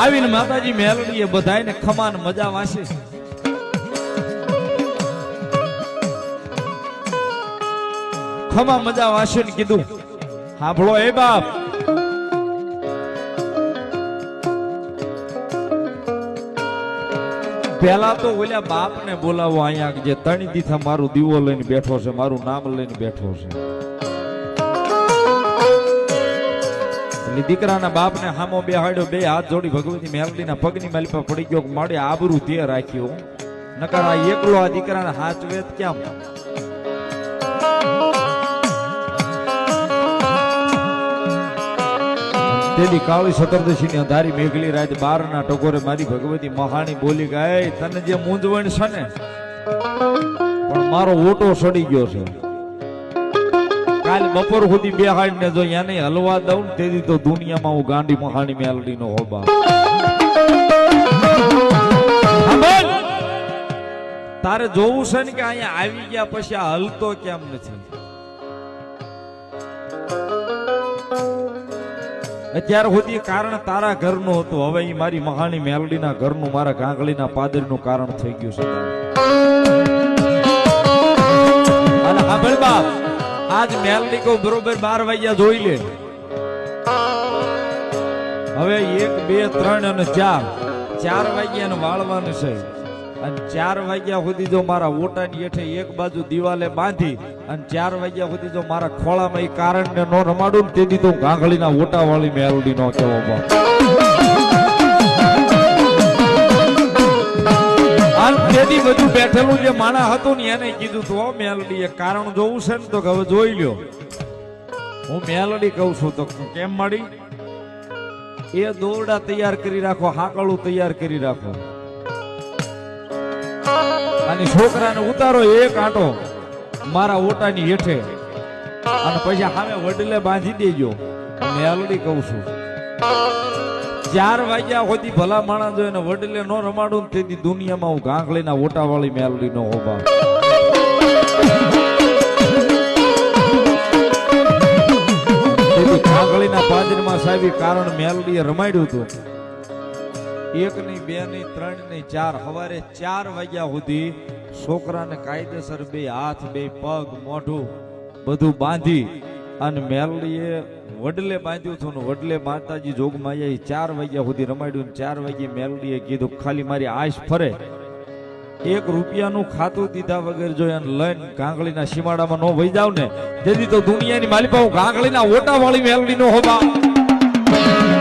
આવીને માતાજી મેલડીએ બધાયને ખમાન મજા વાસી. ખમા મજા વાસીને કીધું, સાંભળો એ બાપ, પેલા તો ઓલા બાપ ને બોલાવો અહીંયા, જે તણી દીથા મારું દીવો લઈને બેઠો છે, મારું નામ લઈને બેઠો છે. દીકરાના બાપ ને હામો બેહાડ્યો, બે હાથ જોડી ભગવતી મેલડીના પગની માલિપા પડી ગયો, માડે આબરૂ તે રાખ્યો. નકર આ એકલો આ દીકરાને હાચવે કેમ? તેની કાળી સતરદશી ની અંધારી મેઘલી રાત 12 ના ટકોરે મારી ભગવતી મહાણી બોલી ગઈ, તને જે મૂંઝવણ છે ને, પણ મારો ઓટો સડી ગયો છે. કાલ બપોર સુધી બેહાડ ને જો યાને હલવા દઉં ને તેથી તો દુનિયામાં હું ગાંડી મહાણી મેલડી નો હોબા. તારે જોવું છે ને કે અહીંયા આવી ગયા પછી આ હલતો કેમ નથી? અત્યાર સુધી કારણ તારા ઘરનું હતું, હવે એ મારી મહાણી મેલડીના ઘરનું, મારા ગાંગળીના પાદરીનું કારણ થઈ ગયું છે. અને સાંભળ બાપ, આજ મેલડી કહું બરોબર 12 વાગ્યા જોઈ લે. હવે 1, 2, 3 અને 4 વાગ્યા વાળવાનું છે. અને 4 વાગ્યા સુધી જો મારા ઓટાની હેઠે એક બાજુ દિવાલે બાંધી અને 4 વાગ્યા સુધી જો મારા ખોળામાં એ કારણને નો રમાડું ને તેથી તો ગાંગળીના ઓટા વાળી મેલડી નો કેવો બાપ. તેથી બધું બેઠેલું જે માણા હતું ને એને કીધું તો મેલડી એ કારણ જોવું છે ને તો હવે જોઈ લ્યો. હું મેલડી કહું છું તો કેમ મળી? એ દોરડા તૈયાર કરી રાખો, હાકળું તૈયાર કરી રાખો, અને છોકરાને ઉતારો એક આંટો મારા ઓટાની હેઠે, અને પછી સામે વડલે બાંધી દેજો. મેલડી કહું છું 4 વાગ્યા સુધી ભલા માણસ જો એને વડલે નો રમાડું તેથી દુનિયામાં હું ગાંગળીના ઓટા વાળી મેલડી નો હોબા. તેથી ગાંગળીના પાદરીમાં સાહેબ કારણ મેલડીએ રમાડ્યું હતું. 1 નહીં 2 નહીં 3 નહીં 4 સવારે 4 વાગ્યા સુધી છોકરાને કાયદેસર 2 હાથ 2 પગ મોઢું બધું બાંધી અને મેલડીએ વડલે બાંધ્યું હતું ને વડલે માતાજી જોગમાયા 4 વાગ્યા સુધી રમાડ્યું. 4 વાગ્યે મેલડીએ કીધું ખાલી મારી આશ ફરે, 1 રૂપિયાનું ખાતું દીધા વગર જો એને લઈને ગાંગળીના સીમાડામાં ન વહી જાવ ને તેથી તો દુનિયાની માલિપા હું ગાંગળીના ઓટા વાળી મેલડી નો હોબા.